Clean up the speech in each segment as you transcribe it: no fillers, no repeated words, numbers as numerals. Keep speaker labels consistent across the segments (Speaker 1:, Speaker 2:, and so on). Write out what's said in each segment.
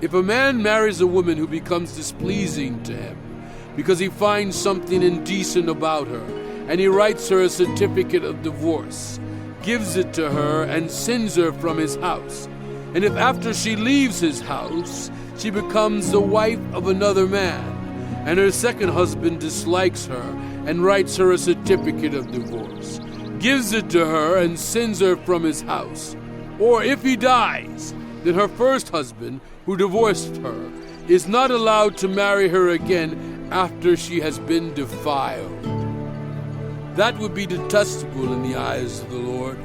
Speaker 1: If a man marries a woman who becomes displeasing to him because he finds something indecent about her, and he writes her a certificate of divorce, gives it to her, and sends her from his house, and if after she leaves his house she becomes the wife of another man, and her second husband dislikes her and writes her a certificate of divorce, gives it to her, and sends her from his house, or if he dies, then her first husband, who divorced her, is not allowed to marry her again after she has been defiled. That would be detestable in the eyes of the Lord.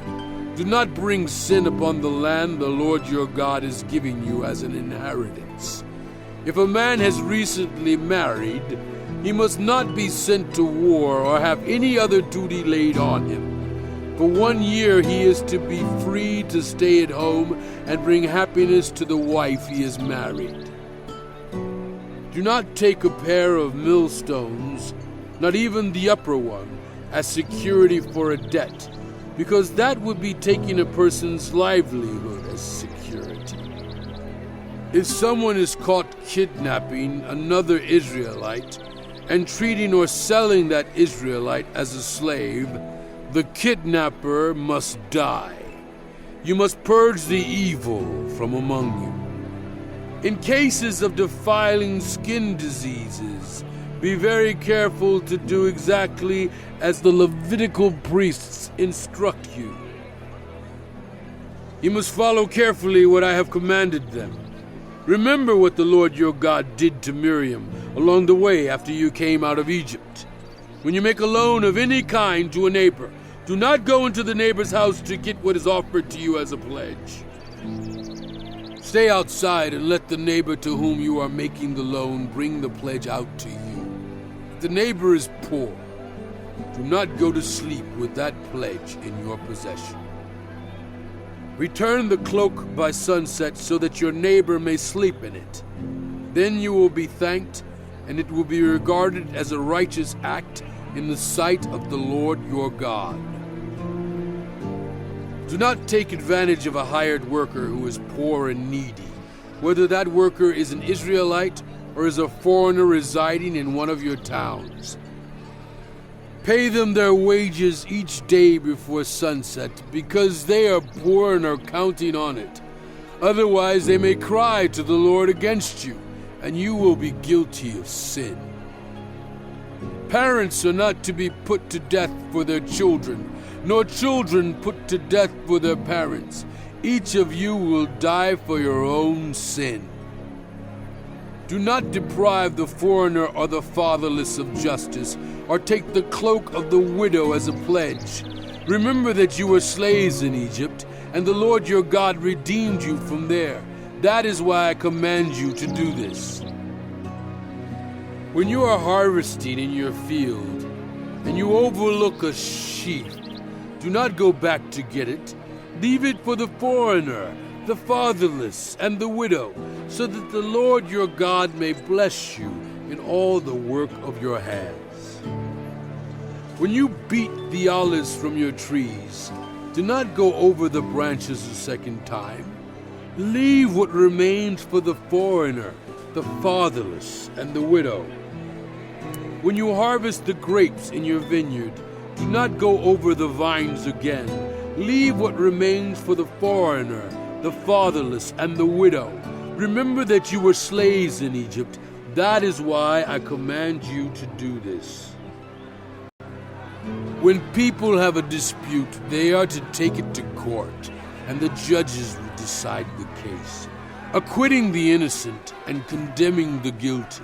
Speaker 1: Do not bring sin upon the land the Lord your God is giving you as an inheritance. If a man has recently married, he must not be sent to war or have any other duty laid on him. For 1 year he is to be free to stay at home and bring happiness to the wife he has married. Do not take a pair of millstones, not even the upper one, as security for a debt, because that would be taking a person's livelihood as security. If someone is caught kidnapping another Israelite and treating or selling that Israelite as a slave, the kidnapper must die. You must purge the evil from among you. In cases of defiling skin diseases, be very careful to do exactly as the Levitical priests instruct you. You must follow carefully what I have commanded them. Remember what the Lord your God did to Miriam along the way after you came out of Egypt. When you make a loan of any kind to a neighbor, do not go into the neighbor's house to get what is offered to you as a pledge. Stay outside and let the neighbor to whom you are making the loan bring the pledge out to you. If the neighbor is poor, do not go to sleep with that pledge in your possession. Return the cloak by sunset so that your neighbor may sleep in it. Then you will be thanked, and it will be regarded as a righteous act in the sight of the Lord your God. Do not take advantage of a hired worker who is poor and needy, whether that worker is an Israelite or is a foreigner residing in one of your towns. Pay them their wages each day before sunset, because they are poor and are counting on it. Otherwise they may cry to the Lord against you, and you will be guilty of sin. Parents are not to be put to death for their children, nor children put to death for their parents. Each of you will die for your own sin. Do not deprive the foreigner or the fatherless of justice, or take the cloak of the widow as a pledge. Remember that you were slaves in Egypt, and the Lord your God redeemed you from there. That is why I command you to do this. When you are harvesting in your field, and you overlook a sheaf, do not go back to get it. Leave it for the foreigner, the fatherless, and the widow, so that the Lord your God may bless you in all the work of your hands. When you beat the olives from your trees, do not go over the branches a second time. Leave what remains for the foreigner, the fatherless, and the widow. When you harvest the grapes in your vineyard, do not go over the vines again. Leave what remains for the foreigner, the fatherless, and the widow. Remember that you were slaves in Egypt. That is why I command you to do this. When people have a dispute, they are to take it to court, and the judges will decide the case, acquitting the innocent and condemning the guilty.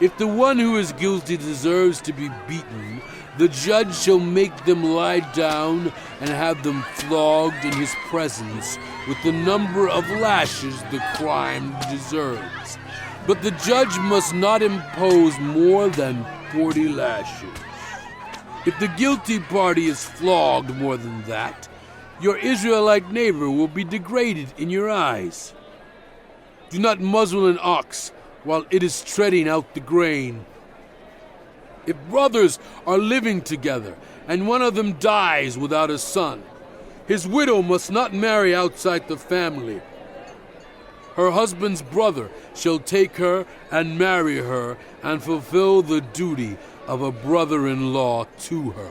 Speaker 1: If the one who is guilty deserves to be beaten, the judge shall make them lie down and have them flogged in his presence with the number of lashes the crime deserves. But the judge must not impose more than 40 lashes. If the guilty party is flogged more than that, your Israelite neighbor will be degraded in your eyes. Do not muzzle an ox while it is treading out the grain. If brothers are living together and one of them dies without a son, his widow must not marry outside the family. her husband's brother shall take her and marry her and fulfill the duty of a brother-in-law to her.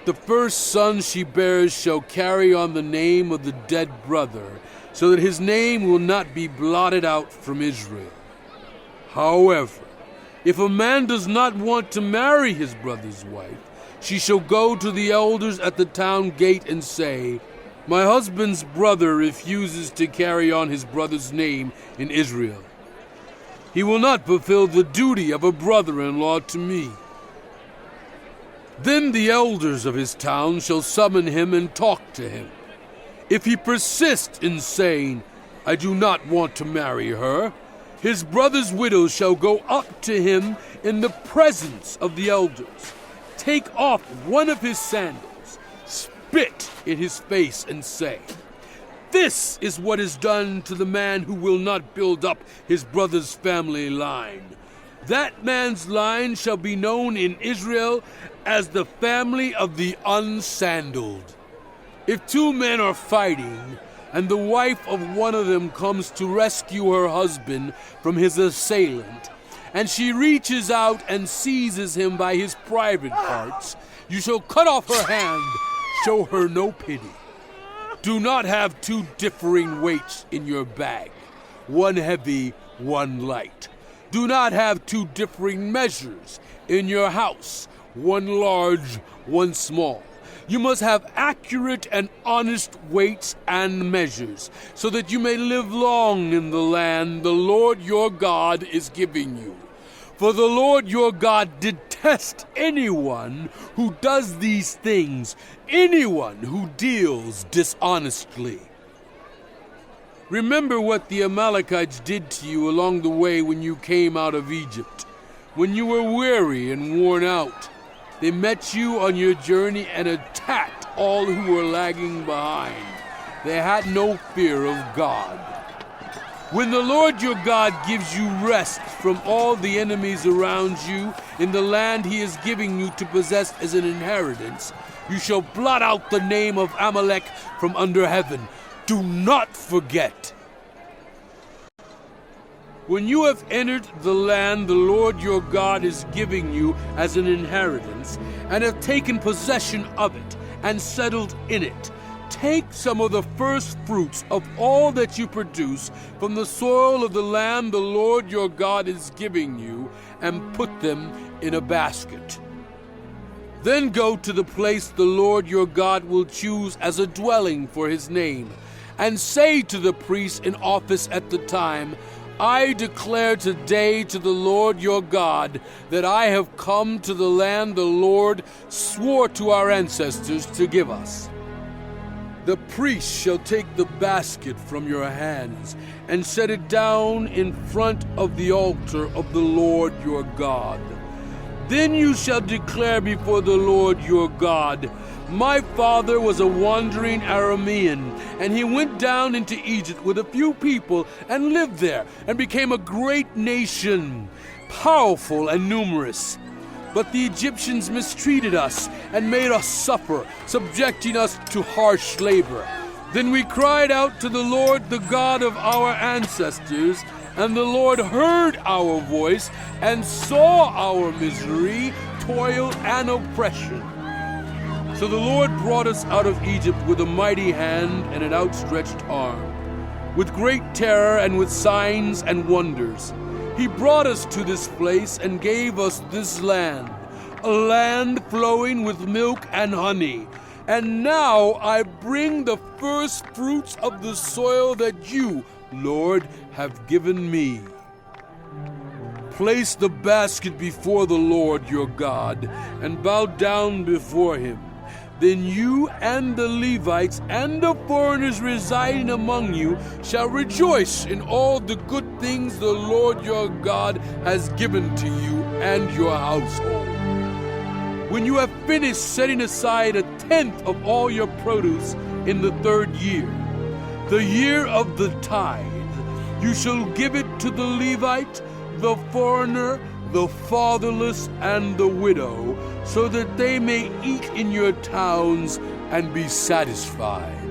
Speaker 1: The first son she bears shall carry on the name of the dead brother, so that his name will not be blotted out from Israel. However, if a man does not want to marry his brother's wife, she shall go to the elders at the town gate and say, "My husband's brother refuses to carry on his brother's name in Israel. He will not fulfill the duty of a brother-in-law to me." Then the elders of his town shall summon him and talk to him. If he persists in saying, "I do not want to marry her," his brother's widow shall go up to him in the presence of the elders, take off one of his sandals, spit in his face, and say, "This is what is done to the man who will not build up his brother's family line. That man's line shall be known in Israel as the family of the unsandaled." If two men are fighting, and the wife of one of them comes to rescue her husband from his assailant, and she reaches out and seizes him by his private parts, you shall cut off her hand, show her no pity. Do not have two differing weights in your bag, one heavy, one light. Do not have two differing measures in your house, one large, one small. You must have accurate and honest weights and measures, so that you may live long in the land the Lord your God is giving you. For the Lord your God detests anyone who does these things, anyone who deals dishonestly. Remember what the Amalekites did to you along the way when you came out of Egypt, when you were weary and worn out. They met you on your journey and attacked all who were lagging behind. They had no fear of God. When the Lord your God gives you rest from all the enemies around you in the land he is giving you to possess as an inheritance, you shall blot out the name of Amalek from under heaven. Do not forget. When you have entered the land the Lord your God is giving you as an inheritance, and have taken possession of it and settled in it, take some of the first fruits of all that you produce from the soil of the land the Lord your God is giving you, and put them in a basket. Then go to the place the Lord your God will choose as a dwelling for his name, and say to the priest in office at the time, "I declare today to the Lord your God that I have come to the land the Lord swore to our ancestors to give us." The priest shall take the basket from your hands and set it down in front of the altar of the Lord your God. Then you shall declare before the Lord your God, "My father was a wandering Aramean, and he went down into Egypt with a few people and lived there and became a great nation, powerful and numerous. But the Egyptians mistreated us and made us suffer, subjecting us to harsh labor. Then we cried out to the Lord, the God of our ancestors, and the Lord heard our voice and saw our misery, toil, and oppression. So the Lord brought us out of Egypt with a mighty hand and an outstretched arm, with great terror and with signs and wonders. He brought us to this place and gave us this land, a land flowing with milk and honey. And now I bring the first fruits of the soil that you, Lord, have given me. Place the basket before the Lord your God and bow down before him. Then you and the Levites and the foreigners residing among you shall rejoice in all the good things the Lord your God has given to you and your household. When you have finished setting aside 1/10 of all your produce in the 3rd year, the year of the tithe, you shall give it to the Levite, the foreigner, the fatherless, and the widow, so that they may eat in your towns and be satisfied.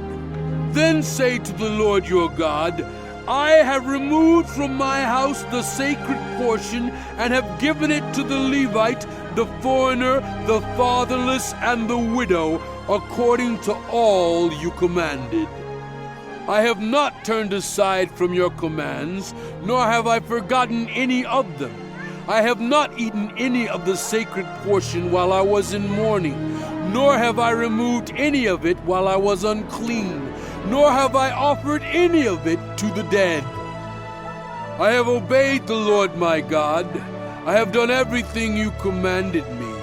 Speaker 1: Then say to the Lord your God, I have removed from my house the sacred portion and have given it to the Levite, the foreigner, the fatherless, and the widow, according to all you commanded. I have not turned aside from your commands, nor have I forgotten any of them. I have not eaten any of the sacred portion while I was in mourning, nor have I removed any of it while I was unclean, nor have I offered any of it to the dead. I have obeyed the Lord my God. I have done everything you commanded me.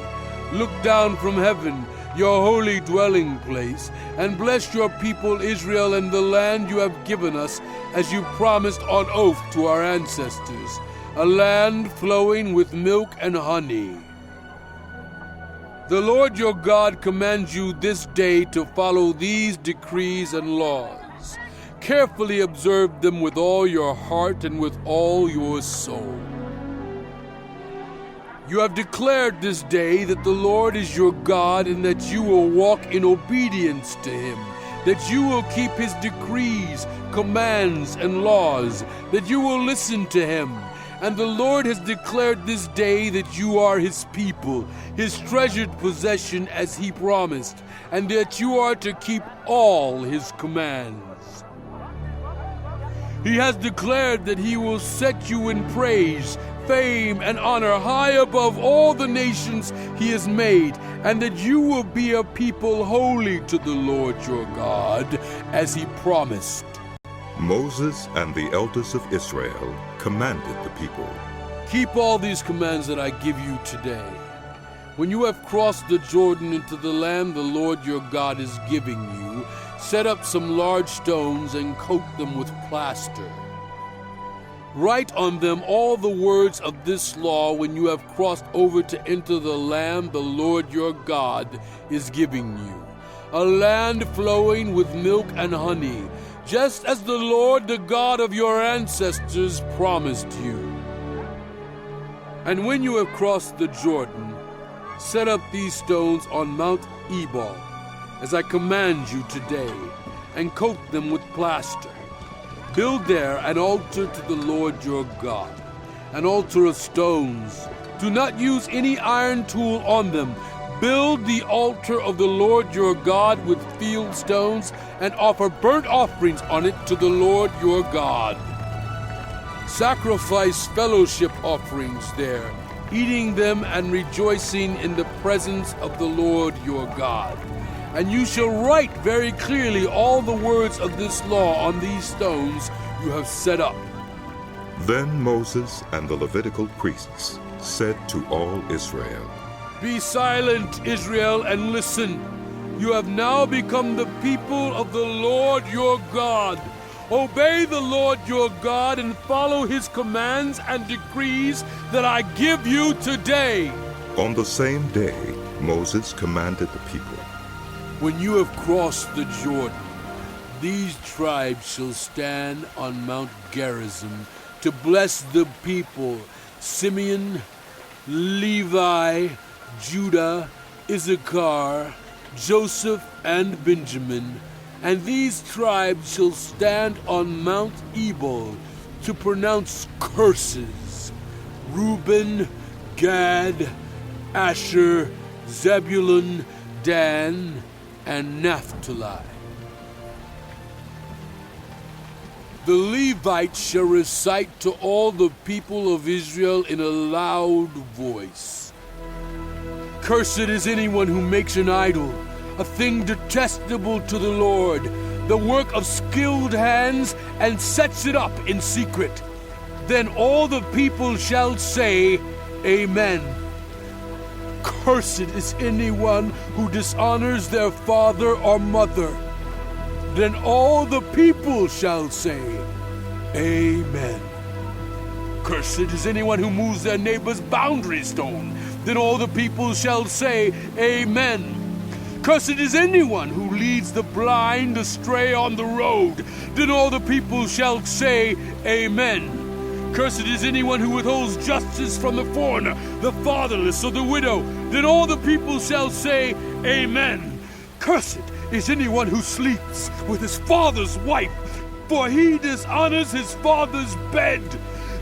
Speaker 1: Look down from heaven, your holy dwelling place, and bless your people Israel and the land you have given us, as you promised on oath to our ancestors, a land flowing with milk and honey. The Lord your God commands you this day to follow these decrees and laws. Carefully observe them with all your heart and with all your soul. You have declared this day that the Lord is your God, and that you will walk in obedience to him, that you will keep his decrees, commands, and laws, that you will listen to him. And the Lord has declared this day that you are his people, his treasured possession as he promised, and that you are to keep all his commands. He has declared that he will set you in praise, fame, and honor high above all the nations he has made, and that you will be a people holy to the Lord your God, as he promised.
Speaker 2: Moses and the elders of Israel commanded the people,
Speaker 1: Keep all these commands that I give you today. When you have crossed the Jordan into the land the Lord your God is giving you, set up some large stones and coat them with plaster. Write on them all the words of this law when you have crossed over to enter the land the Lord your God is giving you, a land flowing with milk and honey, just as the Lord, the God of your ancestors, promised you. And when you have crossed the Jordan, set up these stones on Mount Ebal, as I command you today, and coat them with plaster. Build there an altar to the Lord your God, an altar of stones. Do not use any iron tool on them. Build the altar of the Lord your God with field stones, and offer burnt offerings on it to the Lord your God. Sacrifice fellowship offerings there, eating them and rejoicing in the presence of the Lord your God. And you shall write very clearly all the words of this law on these stones you have set up.
Speaker 2: Then Moses and the Levitical priests said to all Israel,
Speaker 1: Be silent, Israel, and listen. You have now become the people of the Lord your God. Obey the Lord your God and follow his commands and decrees that I give you today.
Speaker 2: On the same day, Moses commanded the people,
Speaker 1: When you have crossed the Jordan, these tribes shall stand on Mount Gerizim to bless the people: Simeon, Levi, Judah, Issachar, Joseph, and Benjamin. And these tribes shall stand on Mount Ebal to pronounce curses: Reuben, Gad, Asher, Zebulun, Dan, and Naphtali. The Levites shall recite to all the people of Israel in a loud voice. Cursed is anyone who makes an idol, a thing detestable to the Lord, the work of skilled hands, and sets it up in secret. Then all the people shall say, Amen. Cursed is anyone who dishonors their father or mother. Then all the people shall say, Amen. Cursed is anyone who moves their neighbor's boundary stone. Then all the people shall say, Amen. Cursed is anyone who leads the blind astray on the road. Then all the people shall say, Amen. Cursed is anyone who withholds justice from the foreigner, the fatherless, or the widow. Then all the people shall say, Amen. Cursed is anyone who sleeps with his father's wife. for he dishonors his father's bed.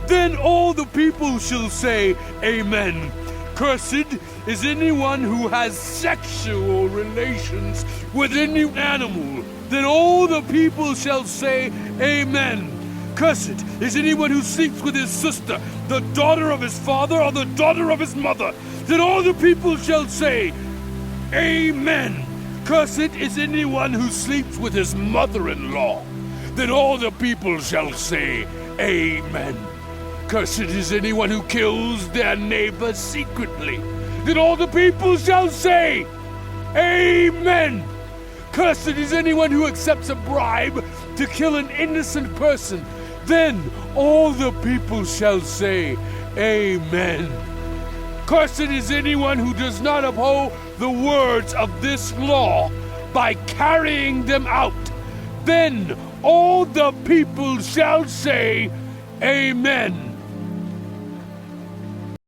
Speaker 1: Then all the people shall say, Amen. Cursed is anyone who has sexual relations with any animal. Then all the people shall say, Amen. Cursed is anyone who sleeps with his sister, the daughter of his father or the daughter of his mother. Then all the people shall say, Amen. Cursed is anyone who sleeps with his mother-in-law. Then all the people shall say, Amen. Cursed is anyone who kills their neighbor secretly. Then all the people shall say, Amen. Cursed is anyone who accepts a bribe to kill an innocent person. Then all the people shall say, Amen. Cursed is anyone who does not uphold the words of this law by carrying them out. Then all the people shall say, Amen.